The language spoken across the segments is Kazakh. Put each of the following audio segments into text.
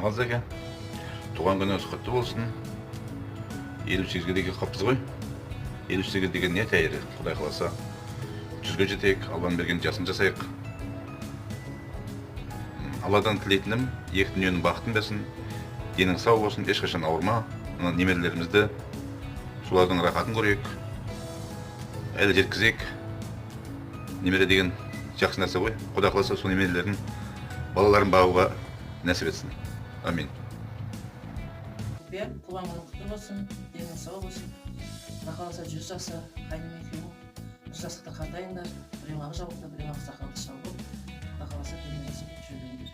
Алзаке, туған күніңіз құтты болсын. 58-ге деген қаппыз ғой. 58-ге деген не тәйірі, Құдай қаласа. 100-ге жетейік, Алланың берген жасын жасайық. Алладан тілейтінім, екі дүниенің бақытын берсін, денің сау болсын, ешқашан ауырма. Немерелерімізді солардың рахатын көрейік, әлі жеткізейік. Немере деген жақсы нәрсе ғой. Құдай қаласа сол немерелерін, балаларын бағуға нәсіп етсін. Амин. Туған күнің құтты болсын, денің сау болсын. Құдай қаласа 100 жасы, қайным екеуің 100 жасықта қартайыңдар, бірең ақ жабықта, бірең ақ сақалды шал болып, Құдай қаласа деніңізді жүргендер.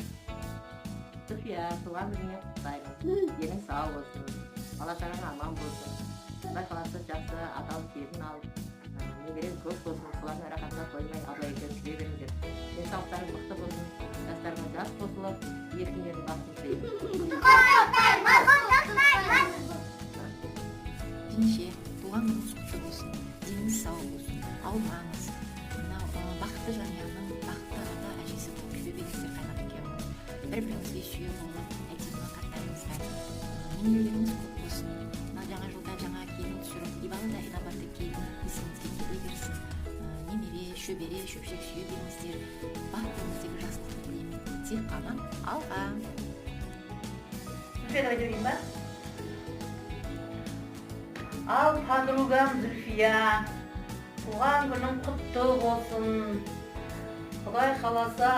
София, туған күніңе құттықтаймын. Денің сау болсын, бала-шағаң аман болсын. Құдай қаласа жақсы адал келін алып, немерең көп болсын, солардың рахатына қоймай Алла екеуің жүре беріңдер. Денсаулықтарың мықты болсын, жастарыңа жас қосылып, екі дүниенің бақытын тілеймін. Жеңеше, туған күніңіз құтты болсын, деніңіз сау болсын, ауырмаңыз. Мынау бақытты жанұяның бақытты ата әжесі болып жүре беріңіздер қайнақ екеуіңіз. Бір-біріңізге сүйе болып, әдемі қартайыңыздар. Немерелеріңіз көп болсын. Мына жаңа жылда жаңа келін түсіріп, ибалы да инабатты келін есіңізге келе берсін. Немере, шөбере, шөпшек сүйе беріңіздер. Бақытыңыздегі жақсылықты тілеймін. Тек қана алға. Сөйлеп берейін ба? Ал подругам Зүлфия, туған күнің құтты болсын. Құдай қаласа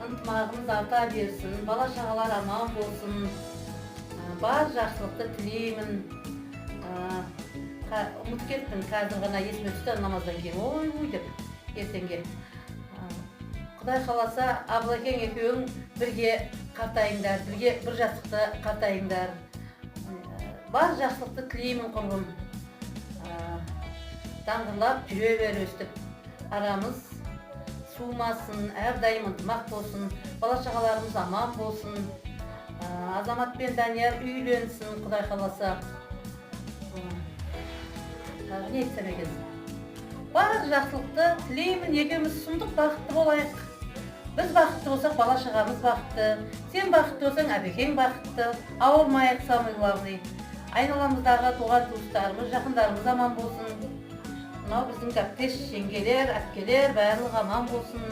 ынтымағымыз арта берсін, бала-шағалар аман болсын. Бар жақсылықты тілеймін. Ұмыт кеттім, қазір ғана есіме түсті намаздан кейін. Ой деп, ертеңге. Құдай қаласа Абылакең екеуің бірге қартайыңдар, бірге бір жастықта қартайыңдар. Бар жақсылықты тілеймін құрбым. Даңғырлап жүре бер өстіп. Арамыз суымасын, әрдайым ынтымақ болсын, бала-шағаларымыз аман болсын. Азамат пен Данияр үйленсін, Құдай қаласа. Не айтсам екен? Бар жақсылықты тілеймін, екеуміз сұмдық бақытты болайық. Біз бақытты болсақ, бала-шағамыз бақытты. Сен бақытты болсаң, әбекең бақытты. Ауырмайық, самый главный. Айналамыздағы туған туыстарымыз, жақындарымыз аман болсын. Мынау біздің кәптеш, жеңгелер, әпкелер, барлығы аман болсын.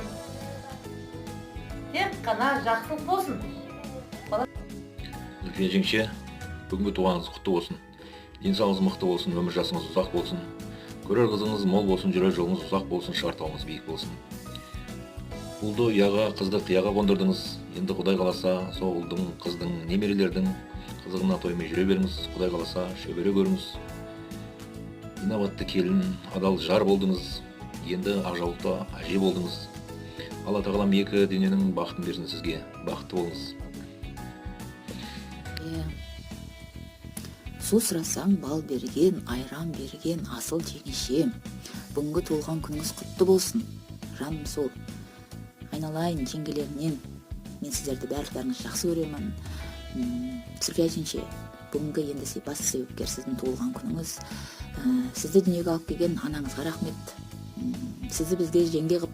Тек қана жақсылық болсын. Зүлфия жеңше, бүгінгі туғаныңыз құтты болсын. Денсаулығыңыз мықты болсын, өмір жасыңыз ұзақ болсын. Көрер қызыңыз мол болсын, жүрер жолыңыз ұзақ болсын, шығартауыңыз биік болсын. Ұлды ұяға, қызды қияға қондырдыңыз. Енді Құдай қаласа, сол ұлдың, қыздың, немерелердің қызығына тоймай жүре беріңіз. Құдай қаласа, шөбере көріңіз. Инабатты келін, адал жар болдыңыз. Енді ақжаулықты әже болдыңыз. Алла тағалам екі дүниенің бақытын берсін сізге. Бақытты болыңыз. Су сұрасаң бал берген, айран берген асыл жеңешем. Бүгінгі туылған күніңіз құтты болсын. Жаным сол. Айналайын жеңгелерінен. Мен сіздерді барлықтарыңыз жақсы көремін. Зүлфия жеңше, бүгінгі енді басты себепкер сіздің туылған күніңіз. Сізді дүниеге алып келген анаңызға рахмет. Сізді бізге жеңге қып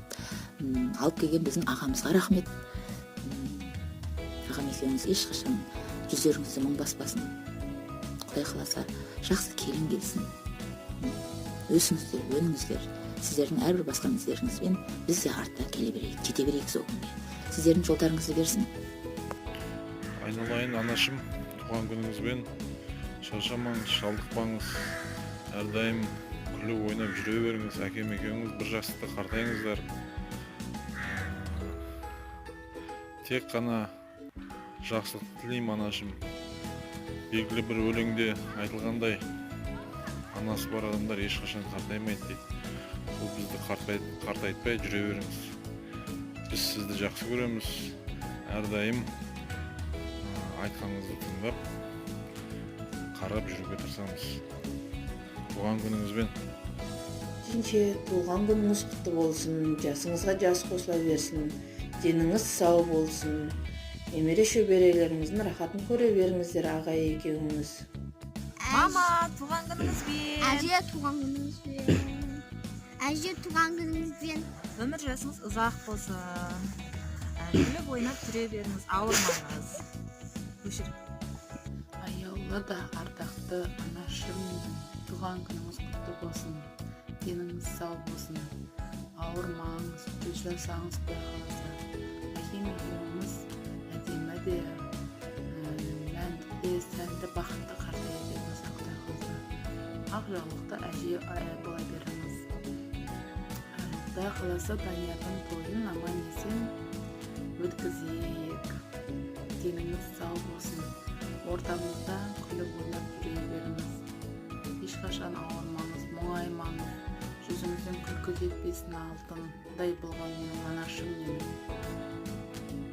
алып келген біздің ағамызға рахмет. Ағам екеуіңіз ешқашан жүздеріңізді мұң баспасын. Құдай қаласа жақсы келін келсін. Өсіңіздер, өніңіздер. Сіздердің әрбір басқан іздеріңізбен біз де артта келе берейік, жете берейік сол күнге. Сіздердің жолдарыңызды берсін. Айналайын анашым, туған күніңізбен шаршамаңыз, шалдықпаңыз. Әрдайым күліп ойнап жүре беріңіз. Әкем екеуіңіз бір жастықта қартайыңыздар. Тек қана жақсылық тілеймін анашым. Белгілі бір өлеңде айтылғандай, анасы бар адамдар ешқашан қартаймайды дейді. Бұл бізді қартайтпай жүре беріңіз. Біз сізді жақсы көреміз. Әрдайым айтқаныңызды тыңдап, қарап жүруге тырысамыз. Туған күніңізбен. Жеңше, туған күніңіз құтты болсын, жасыңызға жас қосыла берсін, деніңіз сау болсын. Немере шөберелеріңіздің рахатын көре беріңіздер, ағай екеуіңіз. Мама, туған күніңізбен. Әже, туған күніңізбен. Әже, туған күніңізбен. Өмір жасыңыз ұзақ болсын. Күліп ойнап жүре беріңіз, ауырмаңыз. Аяулы да ардақты анашым, туған күніңіз құтты болсын, деніңіз сау болсын, ауырмаңыз, 100 жасаңыз құдай қаласа. Әкем екеуміз әдемі де, мәнді де, сәнді, бақытты қартая беріңіз, құдай қаласа. Ақ жаулықты әже бола беріңіз. Құдай қаласа Даниярдың тойын аман есен өткізейік. Деніңіз сау болсын, ортамызда күліп ойнап жүре беріңіз. Ешқашан ауырмаңыз, мұңаймаңыз, жүзіңізден күлкі кетпесін алтындай болған менің анашым менің.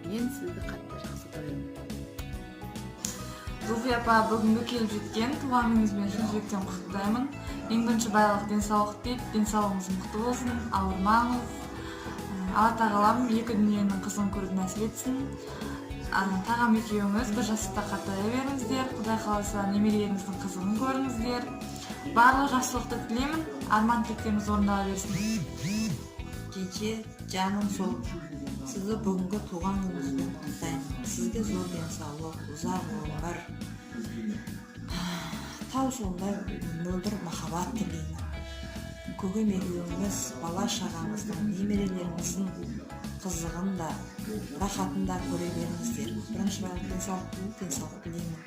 Мен сізді қатты жақсы көремін. Зульфия апа, бүгінгі келіп жеткен туған күніңізбен шын жүректен құттықтаймын. Ең бірінші байлық, денсаулық дейік, денсаулығыңыз мықты болсын, ауырмаңыз. Алла тағалам екі дүниенің қызын көріп нәсіп етсін. Тағам екеуіңіз бір жастықта қартая беріңіздер. Құдай қаласа немерелеріңіздің қызығын көріңіздер. Барлық жақсылықты тілеймін. Арман тілектеріңіз орындала берсін. Кеше жаным сол. Сізді бүгінгі туған күніңізбен құттықтаймын. Сізге зор денсаулық, ұзақ өмір, таусылмай мөлдір махаббат тілеймін. Көкем екеуіңіз бала шағаңыздың, немерелеріңіздің қызығын да, рахатын да көре беріңіздер. Бірінші байлық денсаулық тілеймін.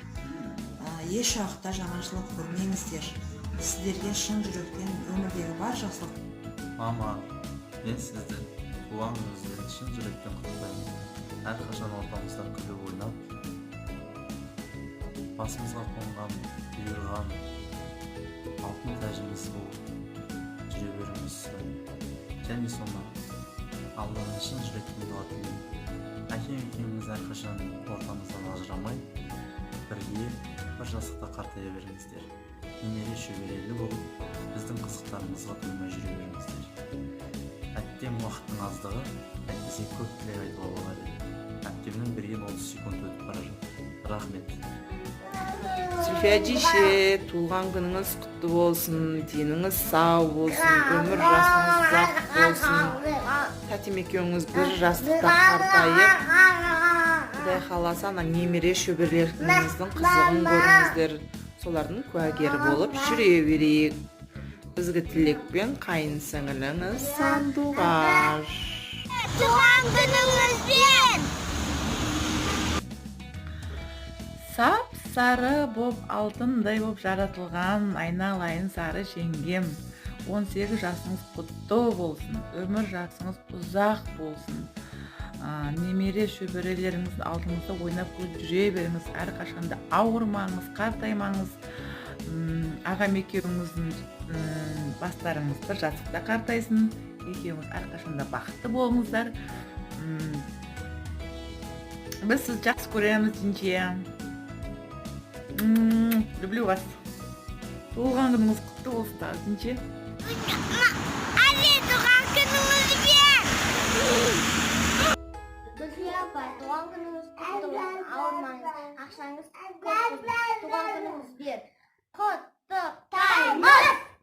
Еш уақытта жаманшылық көрмеңіздер. Сіздерге шын жүректен өмірдегі бар жақсылық. Мама, мен сізді туған күніңізбен шын жүректен құттықтаймын. Әрқашан ортамызда күліп ойнап, басымызға қонған, бұйырған алтын тәжіміз болып жүре беруіміз сұраймын. Және соны Алланың шын жүректен дуа тілеймін. Әкем екеуміз әрқашан ортамыздан ажырамай, бірге бір жастықта қартая беріңіздер. Немере шөберелі болып, біздің қызықтарымызға тоймай жүре беріңіздер. Әттем уақыттың аздығы, әйтпесе көп тілек айтуға болар еді. Әттемнің бірге 30 секунд өтіп бара жатыр. Рахмет. Зульфия жише, туған күніңіз құтты болсын, деніңіз сау болсын, өмір жасыңыз ұзақ болсын. Тәтем екеуіңіз бір жастықта қартайып, Құдай қаласа немере шөберелеріңіздің қызығын көріңіздер. Солардың куәгері болып жүре берейік. Ізгі тілекпен қайын сіңіліңіз Сандуғаш. Туған күніңізбен! Сап сары боп, алтындай боп жаратылған айналайын сары жеңгем. 18 жасыңыз құтты болсын, өмір жасыңыз ұзақ болсын. Немере шөберелеріңіздің алдыңызда ойнап күліп жүре беріңіз. Әрқашанда ауырмаңыз, қартаймаңыз. Ағам екеуіңіздің бастарыңыз бір жастықта қартайсын. Екеуіңіз әрқашанда бақытты болыңыздар. Біз сізді жақсы көреміз, Динче. Люблю вас. Туған күніңіз құтты болсын, Динче. Әже, туған күніңізбен! Зульфия апа, туған күніңіз құтты болсын, ауырмаңыз, ақшаңыз көп болсын, туған күніңізбен құттықтаймыз!